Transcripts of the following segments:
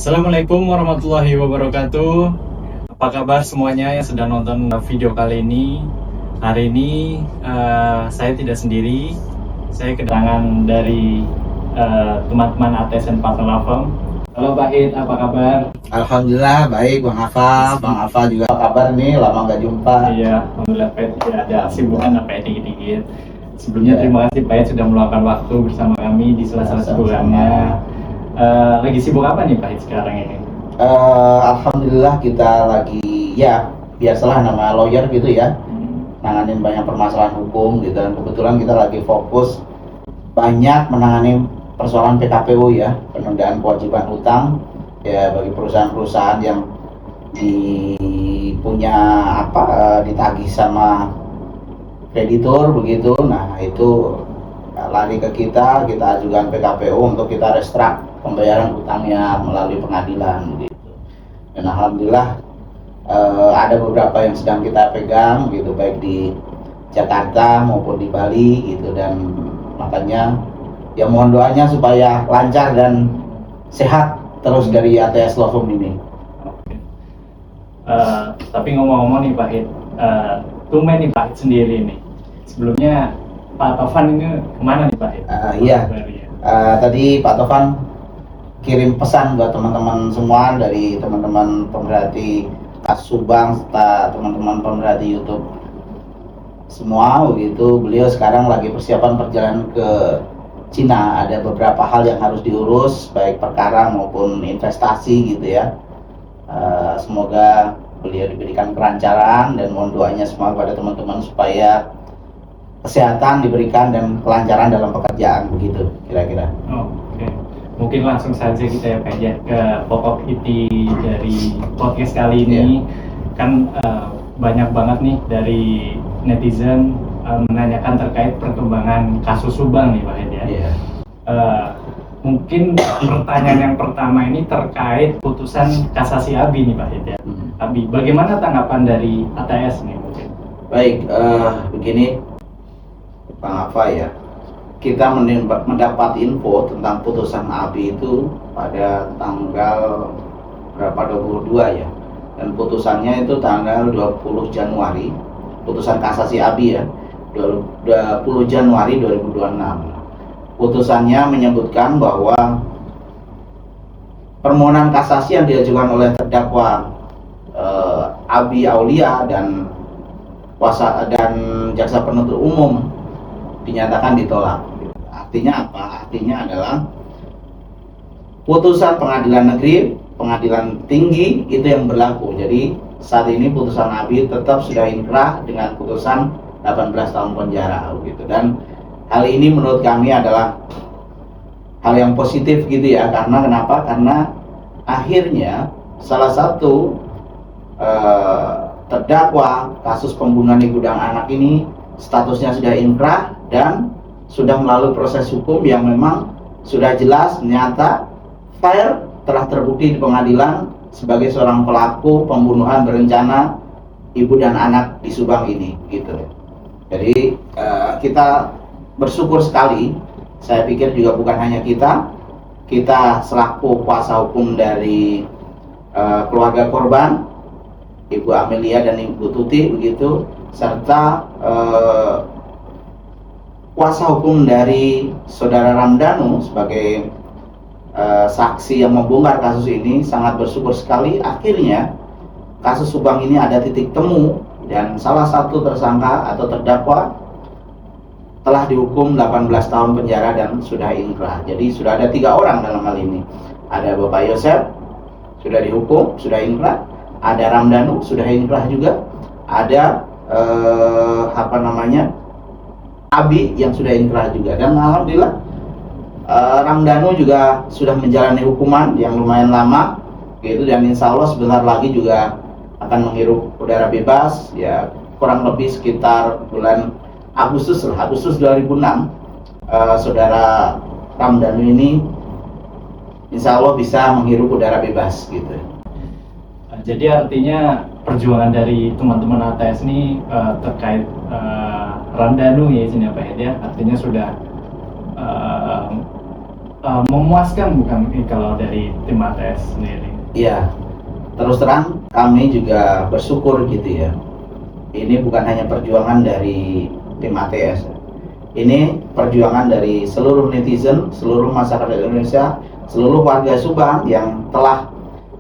Assalamualaikum warahmatullahi wabarakatuh. Apa kabar semuanya yang sedang nonton video kali ini? Hari ini saya tidak sendiri. Saya kedatangan dari teman-teman ATSN Partner Lafam. Halo Pak Hid, apa kabar? Alhamdulillah baik Bang Hafal. Bang Hafal juga apa kabar nih? Lama nggak jumpa. Iya, alhamdulillah Pak Hid ya, ada kesibukan apa dikit-dikit. Sebelumnya terima kasih Pak Hid sudah meluangkan waktu bersama kami di sela-sela sebulannya. Lagi sibuk apa nih Pak Hid sekarang ini? Alhamdulillah kita lagi ya biasalah nama lawyer gitu ya, nanganin banyak permasalahan hukum gitu, dan kebetulan kita lagi fokus banyak menangani persoalan PKPU ya, penundaan kewajiban hutang ya bagi perusahaan-perusahaan yang ditagih sama kreditur begitu. Nah itu lari ke kita ajukan PKPU untuk kita restruct pembayaran hutangnya melalui pengadilan gitu. Dan alhamdulillah ada beberapa yang sedang kita pegang gitu, baik di Jakarta maupun di Bali gitu, dan makanya ya mohon doanya supaya lancar dan sehat terus dari ATS Law Firm ini. Oke. Tapi ngomong-ngomong nih Pak Hid, tumben nih Pak Hid sendiri nih. Sebelumnya Pak Tovan ini kemana nih Pak Hid? Tadi Pak Tovan kirim pesan buat teman-teman semua, dari teman-teman pemerhati kasus Subang serta teman-teman pemerhati YouTube semua begitu. Beliau sekarang lagi persiapan perjalanan ke Cina. Ada beberapa hal yang harus diurus, baik perkara maupun investasi gitu ya. Semoga beliau diberikan kelancaran, dan mohon doanya semua kepada teman-teman supaya kesehatan diberikan dan kelancaran dalam pekerjaan begitu kira-kira. Oke. Mungkin langsung saja kita ya Pak ya ke pokok inti dari podcast kali ini. Kan banyak banget nih dari netizen menanyakan terkait perkembangan kasus Subang nih Pak ya. Mungkin pertanyaan yang pertama ini terkait putusan kasasi Abi nih Pak ya. Abi, bagaimana tanggapan dari ATS nih mungkin? Baik, begini Bang Afa ya, kita mendapat info tentang putusan ABI itu pada tanggal berapa, 22 ya, dan putusannya itu tanggal 20 Januari, putusan kasasi ABI ya, 20 Januari 2026. Putusannya menyebutkan bahwa permohonan kasasi yang diajukan oleh terdakwa Abi Aulia dan kuasa dan jaksa penuntut umum dinyatakan ditolak. Artinya apa? Artinya adalah putusan pengadilan negeri, pengadilan tinggi itu yang berlaku. Jadi saat ini putusan ABI tetap sudah inkrah dengan putusan 18 tahun penjara gitu. Dan hal ini menurut kami adalah hal yang positif gitu ya. Karena kenapa? Karena akhirnya salah satu terdakwa kasus pembunuhan di gudang anak ini statusnya sudah inkrah dan sudah melalui proses hukum yang memang sudah jelas, nyata, fair, telah terbukti di pengadilan sebagai seorang pelaku pembunuhan berencana ibu dan anak di Subang ini gitu. Jadi kita bersyukur sekali. Saya pikir juga bukan hanya kita selaku kuasa hukum dari keluarga korban, Ibu Amelia dan Ibu Tuti begitu, serta kuasa hukum dari Saudara Ramdhanu sebagai saksi yang membongkar kasus ini, sangat bersyukur sekali akhirnya kasus Subang ini ada titik temu dan salah satu tersangka atau terdakwa telah dihukum 18 tahun penjara dan sudah inkrah. Jadi sudah ada 3 orang dalam hal ini. Ada Bapak Yosef sudah dihukum, sudah inkrah. Ada Ramdhanu sudah inkrah juga. Ada Abi yang sudah inkrah juga. Dan alhamdulillah Ramdhanu juga sudah menjalani hukuman yang lumayan lama gitu, dan insya Allah sebentar lagi juga akan menghirup udara bebas ya, kurang lebih sekitar bulan Agustus 2006. Saudara Ramdhanu ini insya Allah bisa menghirup udara bebas gitu. Jadi artinya perjuangan dari teman-teman ATS ini terkait Ramdhanu ya sini Pak ya, artinya sudah memuaskan bukan kalau dari tim ATS sendiri? Iya, terus terang kami juga bersyukur gitu ya. Ini bukan hanya perjuangan dari tim ATS, ini perjuangan dari seluruh netizen, seluruh masyarakat Indonesia, seluruh warga Subang yang telah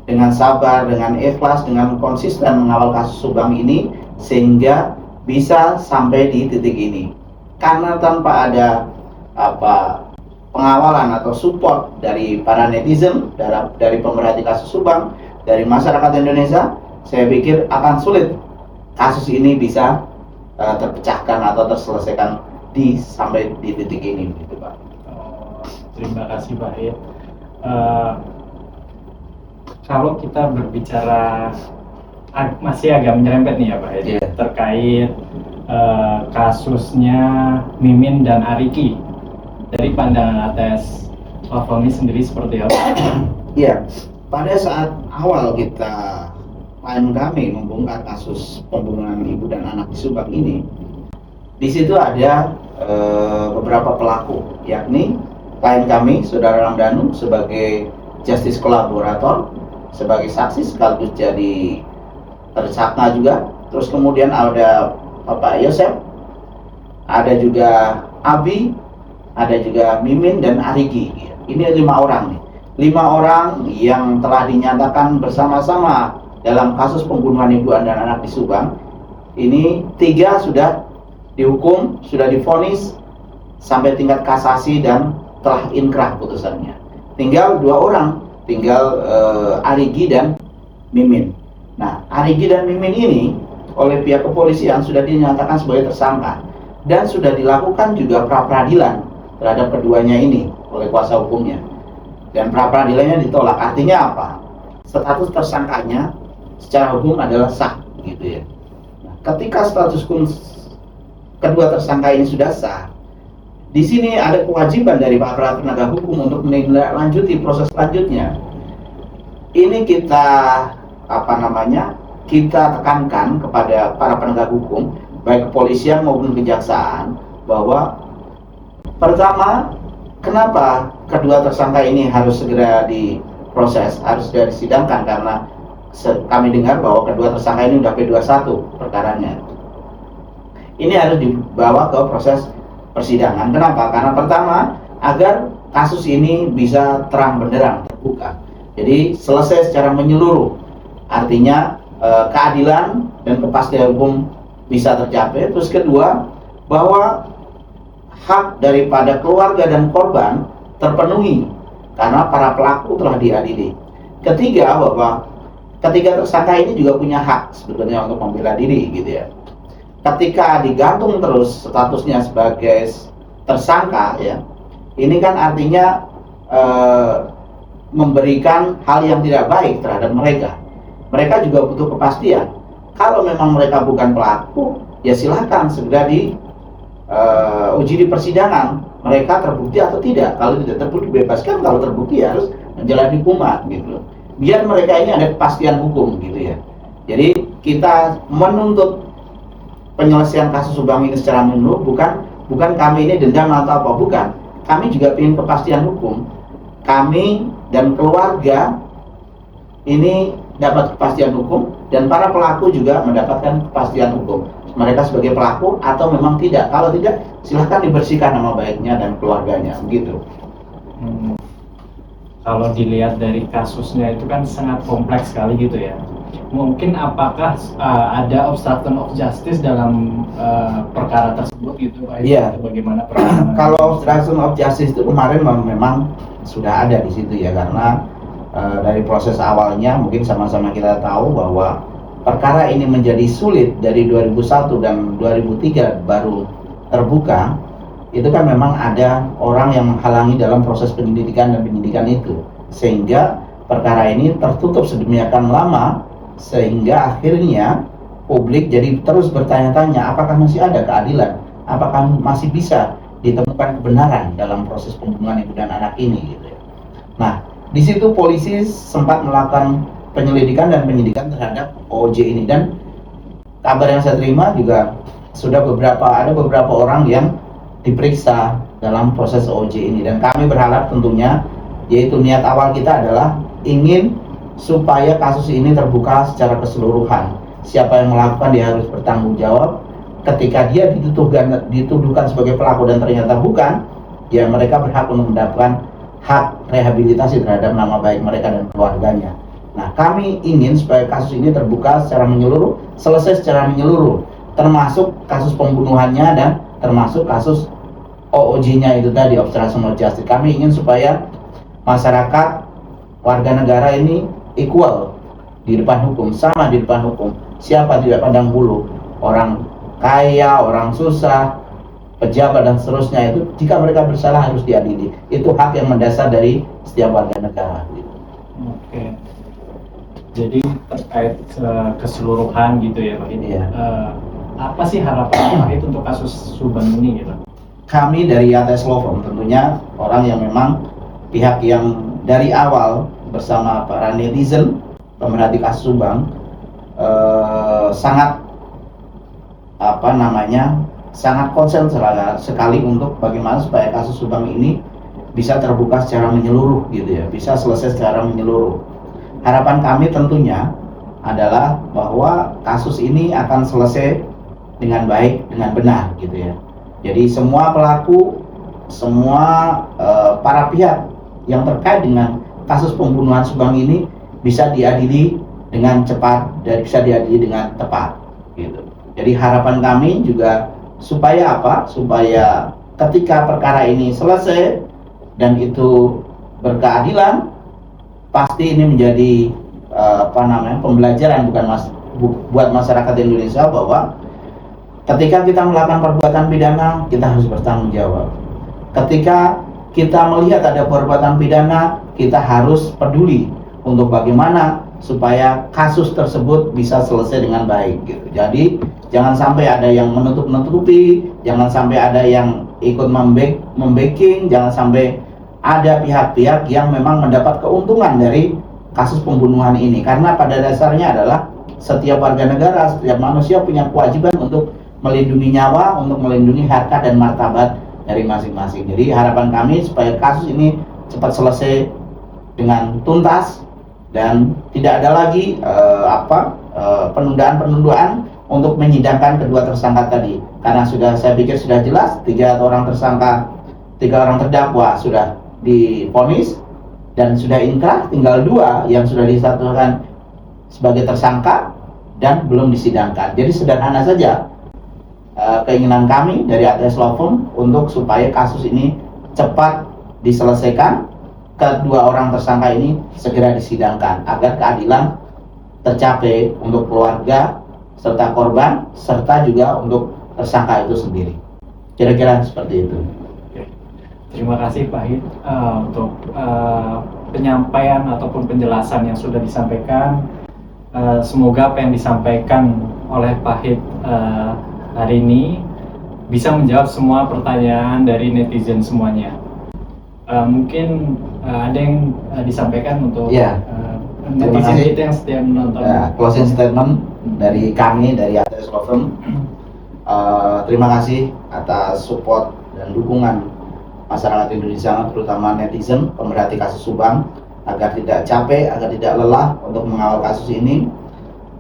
dengan sabar, dengan ikhlas, dengan konsisten mengawal kasus Subang ini sehingga bisa sampai di titik ini. Karena tanpa ada pengawalan atau support dari para netizen, dari pemerhati kasus Subang, dari masyarakat Indonesia, saya pikir akan sulit kasus ini bisa terpecahkan atau terselesaikan sampai di titik ini, gitu Pak. Terima kasih Pak Hid. Kalau kita berbicara masih agak menyerempet nih ya Pak Hid, terkait kasusnya Mimin dan Ariki. Dari pandangan ATS Lavoni sendiri seperti apa? Iya, pada saat awal klien kami membongkar kasus pembunuhan ibu dan anak di Subang ini, di situ ada beberapa pelaku, yakni klien kami, Saudara Ramdhanu sebagai justice kolaborator, sebagai saksi sekaligus jadi tersangka juga. Terus kemudian ada Bapak Yosef, ada juga Abi, ada juga Mimin dan Arigi. Ini 5 orang nih. 5 orang yang telah dinyatakan bersama-sama dalam kasus pembunuhan ibu dan anak di Subang. Ini 3 sudah dihukum, sudah divonis sampai tingkat kasasi dan telah inkrah putusannya. Tinggal 2 orang, tinggal Arigi dan Mimin. Nah, Arigi dan Mimin ini oleh pihak kepolisian sudah dinyatakan sebagai tersangka dan sudah dilakukan juga pra-peradilan terhadap keduanya ini oleh kuasa hukumnya, dan pra-peradilannya ditolak. Artinya apa? Status tersangkanya secara hukum adalah sah, gitu ya. Nah, ketika status hukum kedua tersangka ini sudah sah, di sini ada kewajiban dari aparat penegak hukum untuk menindaklanjuti proses selanjutnya. Ini kita kita tekankan kepada para penegak hukum, baik kepolisian maupun kejaksaan, bahwa pertama, kenapa kedua tersangka ini harus segera diproses, harus segera disidangkan, karena kami dengar bahwa kedua tersangka ini udah P21 perkaranya. Ini harus dibawa ke proses persidangan. Kenapa? Karena pertama, agar kasus ini bisa terang benderang, terbuka. Jadi selesai secara menyeluruh. Artinya keadilan dan kepastian hukum bisa tercapai. Terus kedua, bahwa hak daripada keluarga dan korban terpenuhi karena para pelaku telah diadili. Ketiga, bahwa ketiga tersangka ini juga punya hak sebetulnya untuk membela diri, gitu ya. Ketika digantung terus statusnya sebagai tersangka, ya, ini kan artinya memberikan hal yang tidak baik terhadap mereka. Mereka juga butuh kepastian. Kalau memang mereka bukan pelaku, ya silakan segera uji di persidangan, mereka terbukti atau tidak. Kalau tidak terbukti bebaskan, kalau terbukti ya harus menjalani hukuman, gitu. Biar mereka ini ada kepastian hukum, gitu ya. Jadi kita menuntut penyelesaian kasus Subang ini secara menyeluruh, bukan kami ini dendam atau apa, bukan. Kami juga ingin kepastian hukum. Kami dan keluarga ini dapat kepastian hukum, dan para pelaku juga mendapatkan kepastian hukum. Mereka sebagai pelaku atau memang tidak. Kalau tidak, silahkan dibersihkan nama baiknya dan keluarganya, begitu. Kalau dilihat dari kasusnya itu kan sangat kompleks sekali, gitu ya. Mungkin apakah ada obstruction of justice dalam perkara tersebut, gitu Pak? Iya. Bagaimana perkara? Kalau obstruction of justice itu kemarin memang sudah ada di situ ya, karena dari proses awalnya mungkin sama-sama kita tahu bahwa perkara ini menjadi sulit dari 2001 dan 2003 baru terbuka. Itu kan memang ada orang yang menghalangi dalam proses penyelidikan dan penyidikan itu, sehingga perkara ini tertutup sedemikian lama sehingga akhirnya publik jadi terus bertanya-tanya, apakah masih ada keadilan, apakah masih bisa ditemukan kebenaran dalam proses pembunuhan ibu dan anak ini, gitu ya. Nah, di situ polisi sempat melakukan penyelidikan dan penyidikan terhadap OJ ini, dan kabar yang saya terima juga sudah ada beberapa orang yang diperiksa dalam proses OJ ini. Dan kami berharap tentunya, yaitu niat awal kita adalah ingin supaya kasus ini terbuka secara keseluruhan. Siapa yang melakukan dia harus bertanggung jawab. Ketika dia dituduhkan sebagai pelaku dan ternyata bukan, ya mereka berhak untuk mendapatkan hak rehabilitasi terhadap nama baik mereka dan keluarganya. Nah, kami ingin supaya kasus ini terbuka secara menyeluruh, selesai secara menyeluruh, termasuk kasus pembunuhannya dan termasuk kasus OOJ-nya itu tadi, obstruction of justice. Kami ingin supaya masyarakat, warga negara ini equal di depan hukum, sama di depan hukum. Siapa tidak pandang bulu, orang kaya, orang susah, pejabat dan seterusnya, itu jika mereka bersalah harus diadili. Itu hak yang mendasar dari setiap warga negara. Oke. Jadi terkait keseluruhan gitu ya Pak. Iya. Apa sih harapan Pak itu untuk kasus Subang ini gitu? Kami dari ATS Law Firm tentunya orang yang memang pihak yang dari awal bersama para netizen pemerhati kasus Subang sangat sangat konsen sekali untuk bagaimana supaya kasus Subang ini bisa terbuka secara menyeluruh gitu ya, bisa selesai secara menyeluruh. Harapan kami tentunya adalah bahwa kasus ini akan selesai dengan baik, dengan benar gitu ya. Jadi semua pelaku, semua para pihak yang terkait dengan kasus pembunuhan Subang ini bisa diadili dengan cepat dan bisa diadili dengan tepat gitu. Jadi harapan kami juga supaya apa? Supaya ketika perkara ini selesai dan itu berkeadilan, pasti ini menjadi pembelajaran buat masyarakat Indonesia bahwa ketika kita melakukan perbuatan pidana, kita harus bertanggung jawab. Ketika kita melihat ada perbuatan pidana, kita harus peduli untuk bagaimana supaya kasus tersebut bisa selesai dengan baik gitu. Jadi jangan sampai ada yang menutup-nutupi, jangan sampai ada yang ikut membacking, jangan sampai ada pihak-pihak yang memang mendapat keuntungan dari kasus pembunuhan ini. Karena pada dasarnya adalah setiap warga negara, setiap manusia punya kewajiban untuk melindungi nyawa, untuk melindungi harkat dan martabat dari masing-masing. Jadi harapan kami supaya kasus ini cepat selesai dengan tuntas dan tidak ada lagi penundaan untuk menyidangkan kedua tersangka tadi, karena saya pikir sudah jelas tiga orang terdakwa sudah divonis dan sudah inkrah, tinggal 2 yang sudah disatukan sebagai tersangka dan belum disidangkan. Jadi sederhana saja keinginan kami dari ATS Law Firm untuk supaya kasus ini cepat diselesaikan, kedua orang tersangka ini segera disidangkan agar keadilan tercapai untuk keluarga serta korban serta juga untuk tersangka itu sendiri. Kira-kira seperti itu. Oke. Terima kasih Pak Hid untuk penyampaian ataupun penjelasan yang sudah disampaikan. Semoga apa yang disampaikan oleh Pak Hid hari ini bisa menjawab semua pertanyaan dari netizen semuanya. Mungkin ada yang disampaikan untuk netizen kita yang setia menonton. Closing statement dari kami dari ATS Law Firm. Terima kasih atas support dan dukungan masyarakat Indonesia, terutama netizen pemerhati kasus Subang, agar tidak capek, agar tidak lelah untuk mengawal kasus ini,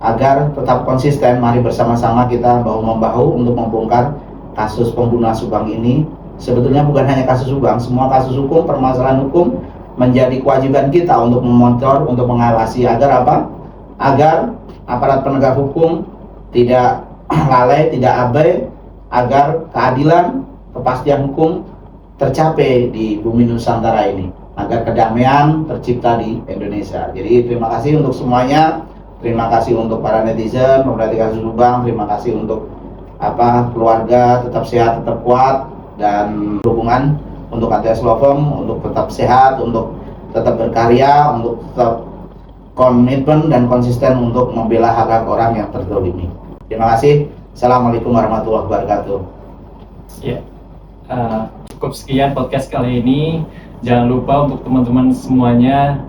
agar tetap konsisten. Mari bersama-sama kita bahu-membahu untuk membongkar kasus pembunuhan Subang ini. Sebetulnya bukan hanya kasus Subang, semua kasus hukum, permasalahan hukum menjadi kewajiban kita untuk memonitor, untuk mengawasi agar apa? Agar aparat penegak hukum tidak lalai, tidak abai, agar keadilan, kepastian hukum tercapai di bumi Nusantara ini, agar kedamaian tercipta di Indonesia. Jadi terima kasih untuk semuanya. Terima kasih untuk para netizen pemerhati kasus Subang. Terima kasih untuk keluarga, tetap sehat, tetap kuat, dan dukungan untuk ATS Law Firm untuk tetap sehat, untuk tetap berkarya, untuk tetap komitmen dan konsisten untuk membela hak-hak orang yang terzalimi. Terima kasih. Assalamualaikum warahmatullahi wabarakatuh. Ya, cukup sekian podcast kali ini. Jangan lupa untuk teman-teman semuanya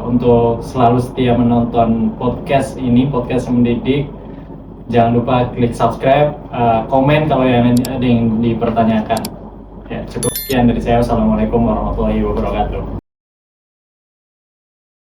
untuk selalu setia menonton podcast ini, podcast mendidik. Jangan lupa klik subscribe, komen kalau ada yang dipertanyakan. Ya, cukup sekian dari saya. Wassalamualaikum warahmatullahi wabarakatuh.